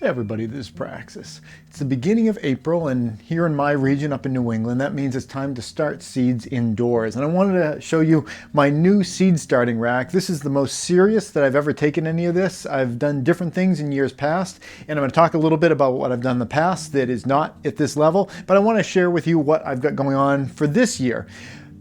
Hey everybody, this is Praxis. It's the beginning of April, and here in my region up in New England, that means it's time to start seeds indoors. And I wanted to show you my new seed starting rack. This is the most serious that I've ever taken any of this. I've done different things in years past, and I'm going to talk a little bit about what I've done in the past that is not at this level, but I want to share with you what I've got going on for this year.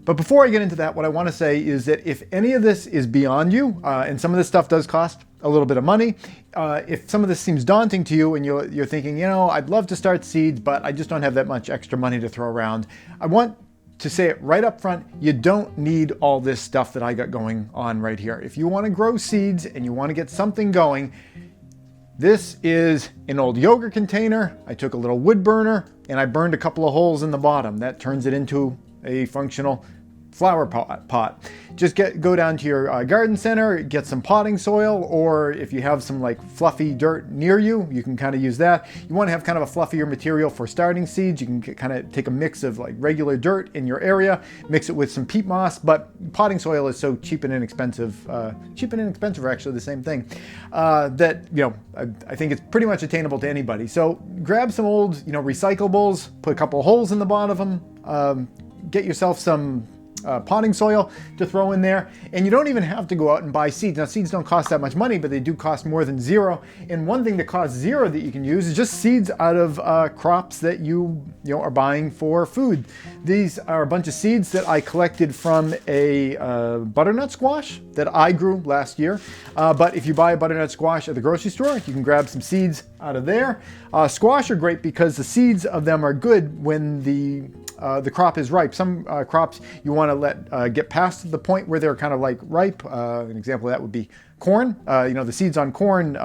But before I get into that, what I want to say is that if any of this is beyond you, and some of this stuff does cost a little bit of money, if some of this seems daunting to you and you're thinking, you know, I'd love to start seeds, but I just don't have that much extra money to throw around, I want to say it right up front, you don't need all this stuff that I got going on right here. If you want to grow seeds and you want to get something going, this is an old yogurt container. I took a little wood burner and I burned a couple of holes in the bottom. That turns it into a functional flower pot. Just go down to your garden center, get some potting soil, or if you have some like fluffy dirt near you, you can kind of use that. You want to have kind of a fluffier material for starting seeds. You can kind of take a mix of like regular dirt in your area, mix it with some peat moss, but potting soil is so cheap and inexpensive. Cheap and inexpensive are actually the same thing. That, you know, I think it's pretty much attainable to anybody. So grab some old, you know, recyclables, put a couple of holes in the bottom of them, get yourself some potting soil to throw in there, and you don't even have to go out and buy seeds. Now, seeds don't cost that much money, but they do cost more than zero. And one thing that costs zero that you can use is just seeds out of crops that you are buying for food. These are a bunch of seeds that I collected from a butternut squash that I grew last year. But if you buy a butternut squash at the grocery store, you can grab some seeds out of there. Squash are great because the seeds of them are good when the crop is ripe. Some crops you want to let get past the point where they're kind of like ripe. An example of that would be corn. The seeds on corn,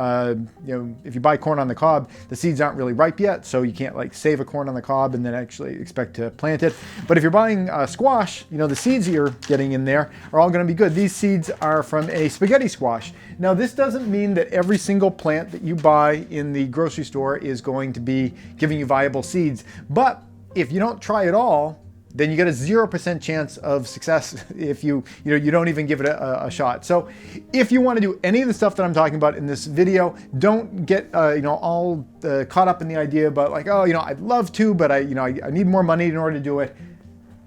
if you buy corn on the cob, the seeds aren't really ripe yet, so you can't like save a corn on the cob and then actually expect to plant it. But if you're buying squash, the seeds that you're getting in there are all going to be good. These seeds are from a spaghetti squash. Now, this doesn't mean that every single plant that you buy in the grocery store is going to be giving you viable seeds, but if you don't try at all, then you get a 0% chance of success if you don't even give it a shot. So if you want to do any of the stuff that I'm talking about in this video, don't get all caught up in the idea about like, oh, I'd love to, but I need more money in order to do it.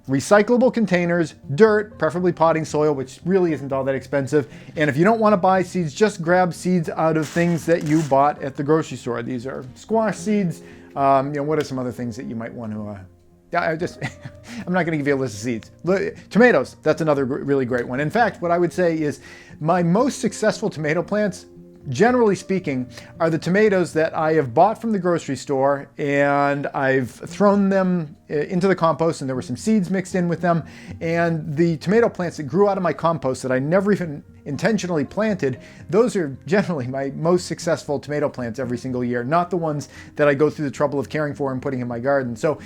Recyclable containers, dirt, preferably potting soil, which really isn't all that expensive. And if you don't want to buy seeds, just grab seeds out of things that you bought at the grocery store. These are squash seeds. What are some other things that you might want to, I'm not going to give you a list of seeds. Tomatoes, that's another really great one. In fact, what I would say is my most successful tomato plants, generally speaking, are the tomatoes that I have bought from the grocery store and I've thrown them into the compost, and there were some seeds mixed in with them. And the tomato plants that grew out of my compost that I never even intentionally planted, those are generally my most successful tomato plants every single year, not the ones that I go through the trouble of caring for and putting in my garden. So,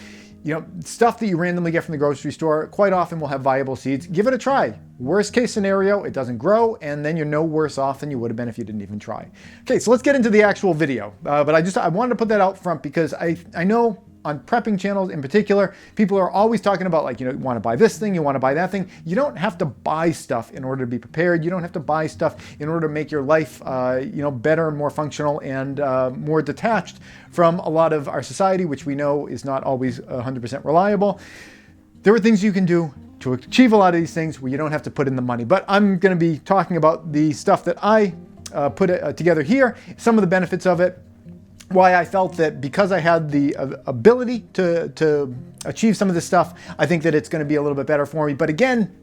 stuff that you randomly get from the grocery store quite often will have viable seeds. Give it a try. Worst case scenario, it doesn't grow, and then you're no worse off than you would have been if you didn't even try. Okay, so let's get into the actual video. But I wanted to put that out front because I know on prepping channels in particular, people are always talking about like, you want to buy this thing, you want to buy that thing. You don't have to buy stuff in order to be prepared. You don't have to buy stuff in order to make your life, better, more functional, and more detached from a lot of our society, which we know is not always 100% reliable. There are things you can do to achieve a lot of these things where you don't have to put in the money. But I'm going to be talking about the stuff that I put together here, some of the benefits of it, why I felt that because I had the ability to achieve some of this stuff, I think that it's going to be a little bit better for me. But again,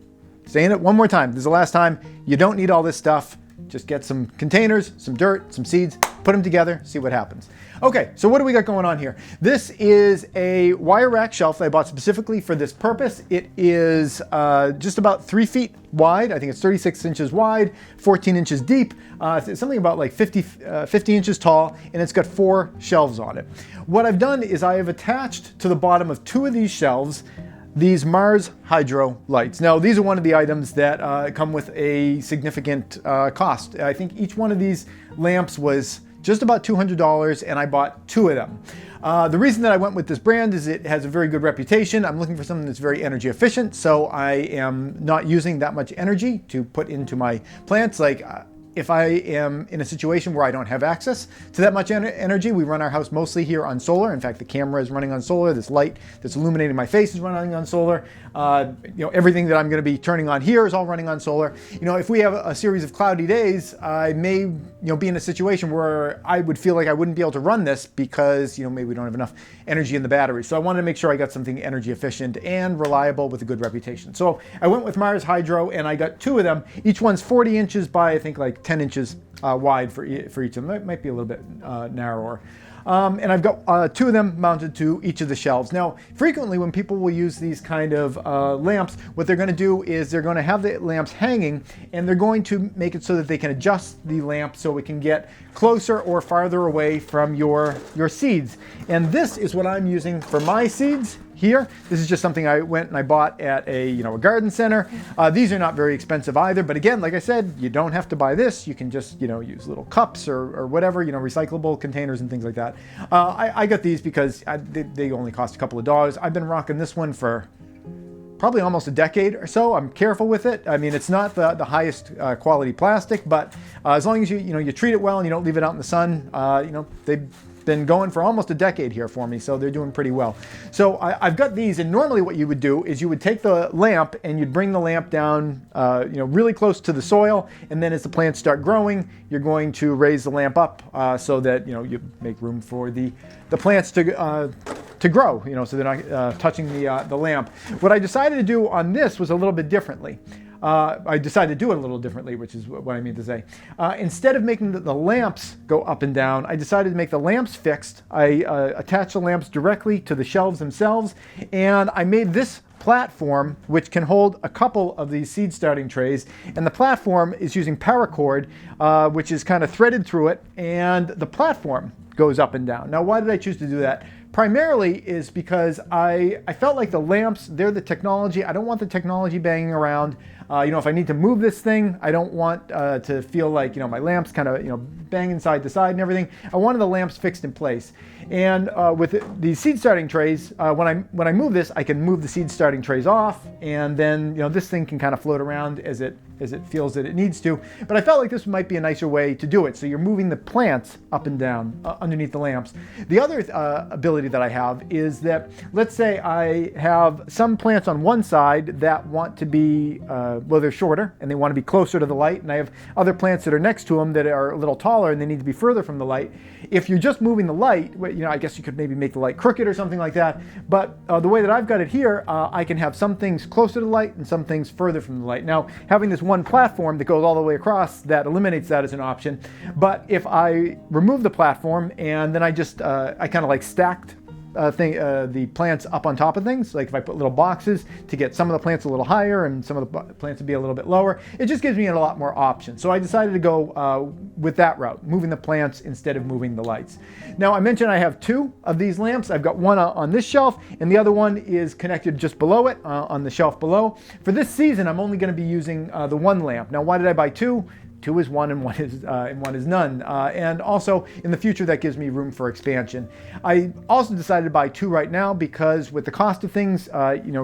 saying it one more time, this is the last time, you don't need all this stuff. Just get some containers, some dirt, some seeds, put them together, see what happens. Okay, so what do we got going on here? This is a wire rack shelf that I bought specifically for this purpose. It is just about 3 feet wide. I think it's 36 inches wide, 14 inches deep. It's something about like 50 inches tall, and it's got 4 shelves on it. What I've done is I have attached to the bottom of 2 of these shelves these Mars Hydro lights. Now, these are one of the items that come with a significant cost. I think each one of these lamps was just about $200, and I bought 2 of them. The reason that I went with this brand is it has a very good reputation. I'm looking for something that's very energy efficient, so I am not using that much energy to put into my plants. Like if I am in a situation where I don't have access to that much energy. We run our house mostly here on solar. In fact, the camera is running on solar. This light that's illuminating my face is running on solar. Everything that I'm going to be turning on here is all running on solar. If we have a series of cloudy days, I may be in a situation where I would feel like I wouldn't be able to run this because maybe we don't have enough energy in the battery. So I wanted to make sure I got something energy efficient and reliable with a good reputation. So I went with Mars Hydro, and I got 2 of them. Each one's 40 inches by, I think, like 10 inches wide for each of them. It might be a little bit narrower. And I've got 2 of them mounted to each of the shelves. Now, frequently when people will use these kind of lamps, what they're going to do is they're going to have the lamps hanging, and they're going to make it so that they can adjust the lamp so it can get closer or farther away from your seeds. And this is what I'm using for my seeds here. This is just something I went and I bought at a garden center. These are not very expensive either, but again, like I said, you don't have to buy this. You can just use little cups or whatever, recyclable containers and things like that. I got these because they only cost a couple of dollars. I've been rocking this one for probably almost a decade or so. I'm careful with it. I mean, it's not the highest quality plastic, but as long as you treat it well and you don't leave it out in the sun, they've been going for almost a decade here for me, so they're doing pretty well. So I've got these, and normally what you would do is you would take the lamp and you'd bring the lamp down really close to the soil, and then as the plants start growing, you're going to raise the lamp up so that you make room for the plants to grow, so they're not touching the lamp. What I decided to do on this was a little bit differently. I decided to do it a little differently, which is what I mean to say. Instead of making the lamps go up and down, I decided to make the lamps fixed. I attached the lamps directly to the shelves themselves, and I made this platform which can hold a couple of these seed starting trays, and the platform is using paracord, which is kind of threaded through it, and the platform goes up and down. Now, why did I choose to do that? Primarily is because I felt like the lamps, they're the technology. I don't want the technology banging around. If I need to move this thing, I don't want to feel like, my lamps kind of, banging side to side and everything. I wanted the lamps fixed in place. And with these seed starting trays, when I move this, I can move the seed starting trays off, and then, this thing can kind of float around as it feels that it needs to. But I felt like this might be a nicer way to do it. So you're moving the plants up and down underneath the lamps. The other ability that I have is that, let's say I have some plants on one side that want to be, they're shorter and they want to be closer to the light, and I have other plants that are next to them that are a little taller and they need to be further from the light. If you're just moving the light, I guess you could maybe make the light crooked or something like that, but the way that I've got it here, I can have some things closer to the light and some things further from the light. Now, having this one platform that goes all the way across, that eliminates that as an option. But if I remove the platform and then I just, I kind of like stacked the plants up on top of things, like if I put little boxes to get some of the plants a little higher and some of the plants to be a little bit lower, it just gives me a lot more options. So I decided to go with that route, moving the plants instead of moving the lights. Now, I mentioned I have 2 of these lamps. I've got one on this shelf, and the other one is connected just below it on the shelf below. For this season, I'm only going to be using the one lamp. Now, why did I buy 2? 2 is one and one is none. And also in the future, that gives me room for expansion. I also decided to buy 2 right now because with the cost of things,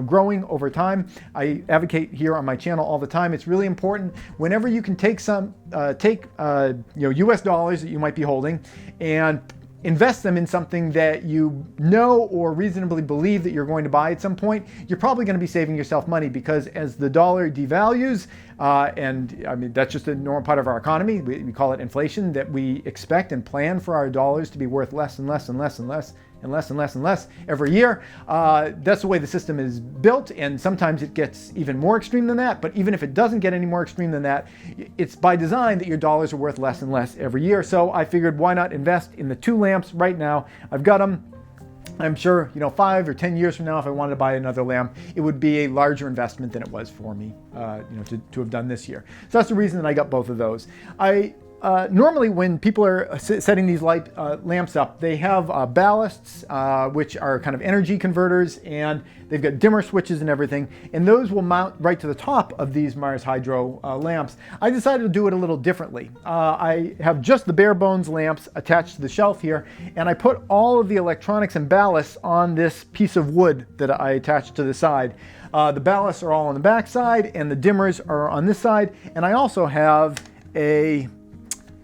growing over time, I advocate here on my channel all the time. It's really important whenever you can take US dollars that you might be holding and invest them in something that you know or reasonably believe that you're going to buy at some point, you're probably going to be saving yourself money, because as the dollar devalues, and I mean, that's just a normal part of our economy. We call it inflation, that we expect and plan for our dollars to be worth less and less and less and less and less and less and less every year. That's the way the system is built, and sometimes it gets even more extreme than that. But even if it doesn't get any more extreme than that, it's by design that your dollars are worth less and less every year. So I figured, why not invest in the 2 lamps right now? I've got them. I'm sure, 5 or 10 years from now, if I wanted to buy another lamp, it would be a larger investment than it was for me, to have done this year. So that's the reason that I got both of those. Normally when people are setting these lamps up, they have ballasts, which are kind of energy converters, and they've got dimmer switches and everything, and those will mount right to the top of these Mars Hydro lamps. I decided to do it a little differently. I have just the bare bones lamps attached to the shelf here, and I put all of the electronics and ballasts on this piece of wood that I attached to the side. The ballasts are all on the back side, and the dimmers are on this side, and I also have a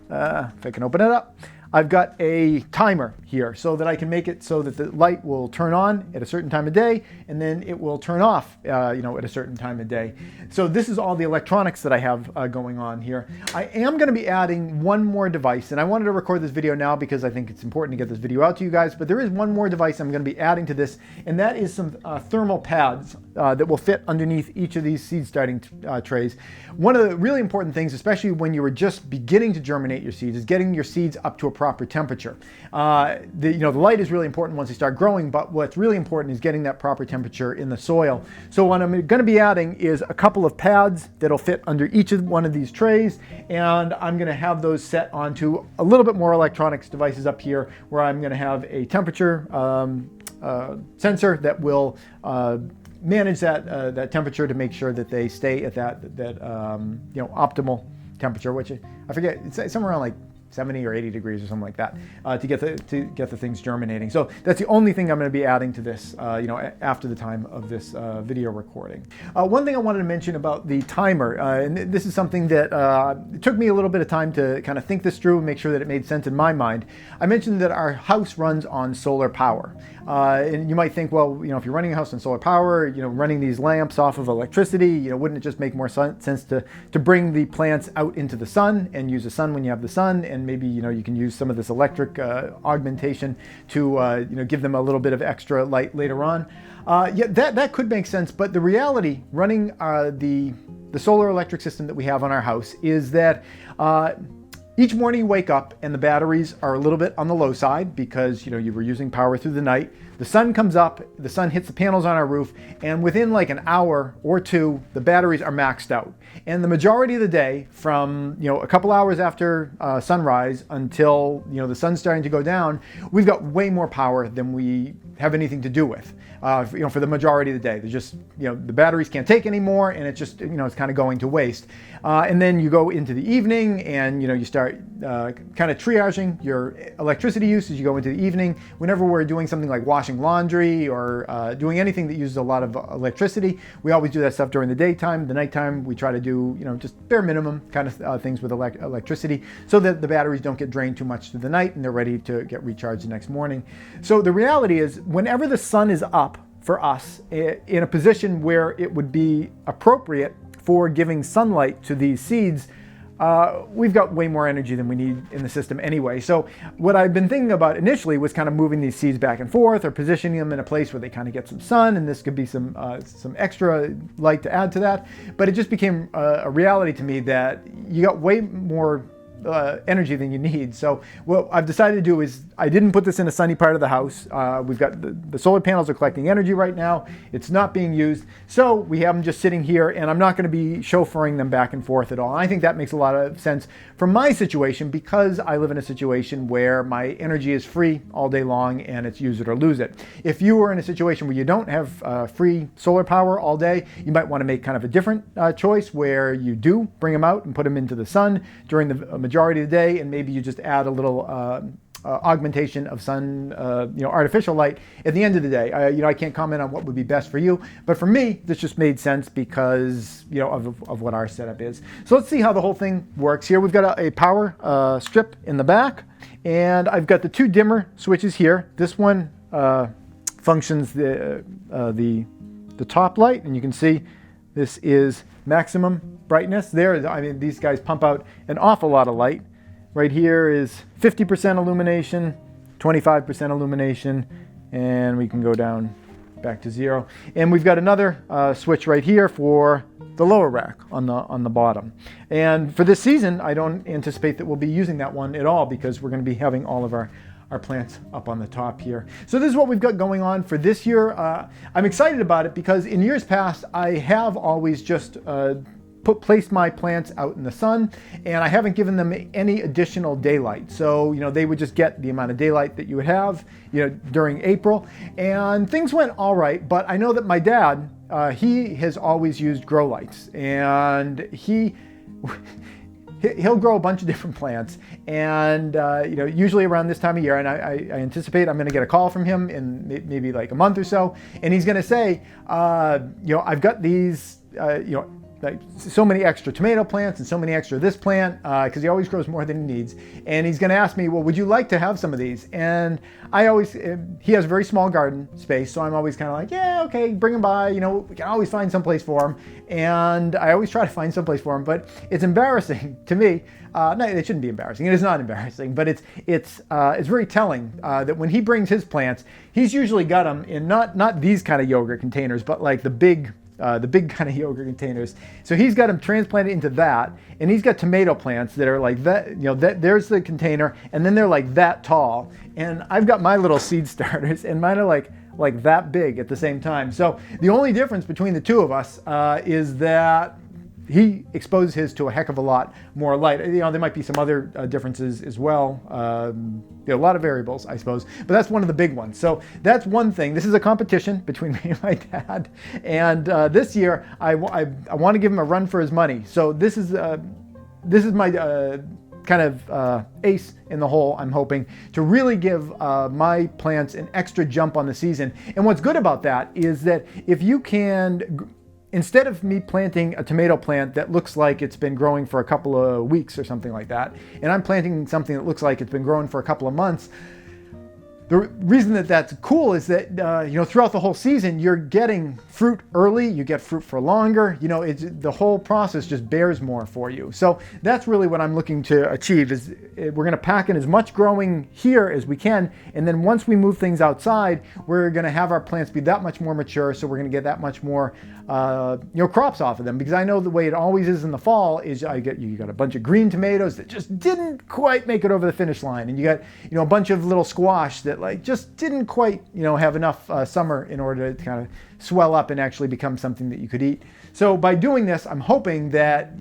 if I can open it up, I've got a timer here so that I can make it so that the light will turn on at a certain time of day and then it will turn off at a certain time of day. So this is all the electronics that I have going on here. I am going to be adding one more device, and I wanted to record this video now because I think it's important to get this video out to you guys, but there is one more device I'm going to be adding to this, and that is some thermal pads that will fit underneath each of these seed starting trays. One of the really important things, especially when you were just beginning to germinate your seeds, is getting your seeds up to a proper temperature. The light is really important once they start growing, but what's really important is getting that proper temperature in the soil. So what I'm going to be adding is a couple of pads that'll fit under each of one of these trays, and I'm going to have those set onto a little bit more electronics devices up here, where I'm going to have a temperature sensor that will manage that temperature to make sure that they stay at that optimal temperature, which I forget, it's somewhere around like 70 or 80 degrees or something like that, to get the things germinating. So that's the only thing I'm going to be adding to this, after the time of this video recording. One thing I wanted to mention about the timer, and this is something that it took me a little bit of time to kind of think this through and make sure that it made sense in my mind. I mentioned that our house runs on solar power. And you might think, well, if you're running a house on solar power, running these lamps off of electricity, wouldn't it just make more sense to bring the plants out into the sun and use the sun when you have the sun, and maybe you can use some of this electric augmentation to give them a little bit of extra light later on. Yeah, that could make sense, but the reality running the solar electric system that we have on our house is that each morning you wake up and the batteries are a little bit on the low side because you were using power through the night. The sun comes up, the sun hits the panels on our roof, and within like an hour or two, the batteries are maxed out. And the majority of the day, from a couple hours after sunrise until the sun's starting to go down, we've got way more power than we have anything to do with. For the majority of the day, there's just the batteries can't take anymore, and it's just it's kind of going to waste. And then you go into the evening, and you start kind of triaging your electricity use as you go into the evening. Whenever we're doing something like washing laundry or doing anything that uses a lot of electricity, we always do that stuff during the daytime. The nighttime, we try to do just bare minimum kind of things with electricity, so that the batteries don't get drained too much through the night and they're ready to get recharged the next morning. So the reality is, whenever the sun is up for us in a position where it would be appropriate for giving sunlight to these seeds, we've got way more energy than we need in the system anyway. So what I've been thinking about initially was kind of moving these seeds back and forth, or positioning them in a place where they kind of get some sun, and this could be some extra light to add to that. But it just became a reality to me that you got way more energy than you need. So what I've decided to do is, I didn't put this in a sunny part of the house. We've got the solar panels are collecting energy right now. It's not being used. So we have them just sitting here, and I'm not going to be chauffeuring them back and forth at all. And I think that makes a lot of sense for my situation, because I live in a situation where my energy is free all day long and it's use it or lose it. If you were in a situation where you don't have free solar power all day, you might want to make kind of a different choice, where you do bring them out and put them into the sun during the majority of the day, and maybe you just add a little augmentation of sun, artificial light at the end of the day. I can't comment on what would be best for you, but for me, this just made sense because, of what our setup is. So let's see how the whole thing works here. We've got a power strip in the back, and I've got the two dimmer switches here. This one functions the top light, and you can see this is maximum brightness. These guys pump out an awful lot of light. Right here is 50% illumination, 25% illumination, and we can go down back to 0. And we've got another switch right here for the lower rack on the bottom. And for this season, I don't anticipate that we'll be using that one at all, because we're going to be having all of our plants up on the top here. So this is what we've got going on for this year. I'm excited about it because in years past, I have always just placed my plants out in the sun, and I haven't given them any additional daylight. So, they would just get the amount of daylight that you would have, during April, and things went all right. But I know that my dad, he has always used grow lights, and he'll grow a bunch of different plants, and usually around this time of year, and I anticipate I'm going to get a call from him in maybe like a month or so, and he's going to say, I've got these, like so many extra tomato plants and so many extra this plant, because he always grows more than he needs. And he's going to ask me, well, would you like to have some of these? And he has a very small garden space, so I'm always kind of like, yeah, okay, bring them by. You know, we can always find someplace for him. And I always try to find someplace for him, but it's embarrassing to me. No, it shouldn't be embarrassing. It is not embarrassing, but it's very telling that when he brings his plants, he's usually got them in not these kind of yogurt containers, but like the big kind of yogurt containers. So he's got them transplanted into that, and he's got tomato plants that are like that. You know, there's the container, and then they're like that tall. And I've got my little seed starters, and mine are like that big at the same time. So the only difference between the two of us is that he exposes his to a heck of a lot more light. You know, there might be some other differences as well. A lot of variables, I suppose, but that's one of the big ones. So that's one thing. This is a competition between me and my dad. And this year, I want to give him a run for his money. So this is my kind of ace in the hole, I'm hoping, to really give my plants an extra jump on the season. And what's good about that is that if you can, instead of me planting a tomato plant that looks like it's been growing for a couple of weeks or something like that, and I'm planting something that looks like it's been growing for a couple of months, the reason that that's cool is that, you know, throughout the whole season, you're getting fruit early, you get fruit for longer, you know, the whole process just bears more for you. So that's really what I'm looking to achieve is we're gonna pack in as much growing here as we can. And then once we move things outside, we're gonna have our plants be that much more mature. So we're gonna get that much more, you know, crops off of them. Because I know the way it always is in the fall is you got a bunch of green tomatoes that just didn't quite make it over the finish line. And you got, you know, a bunch of little squash that like just didn't quite, you know, have enough summer in order to kind of swell up and actually become something that you could eat. So by doing this, I'm hoping that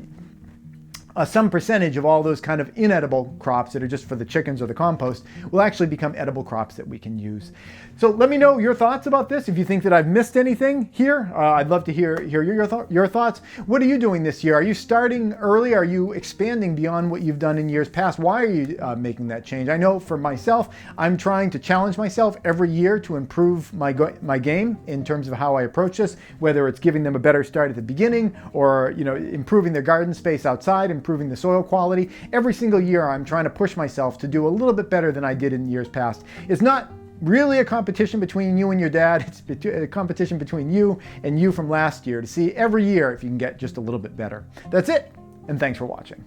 some percentage of all those kind of inedible crops that are just for the chickens or the compost will actually become edible crops that we can use. So let me know your thoughts about this. If you think that I've missed anything here, I'd love to hear your thoughts. What are you doing this year? Are you starting early? Are you expanding beyond what you've done in years past? Why are you making that change? I know for myself, I'm trying to challenge myself every year to improve my game in terms of how I approach this, whether it's giving them a better start at the beginning or, you know, improving their garden space outside, improving the soil quality. Every single year, I'm trying to push myself to do a little bit better than I did in years past. It's not really a competition between you and your dad. It's a competition between you and you from last year to see every year if you can get just a little bit better. That's it, and thanks for watching.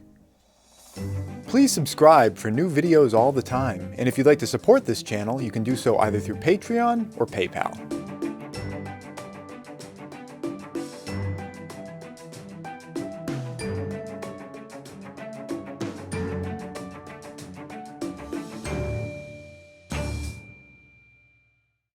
Please subscribe for new videos all the time. And if you'd like to support this channel, you can do so either through Patreon or PayPal.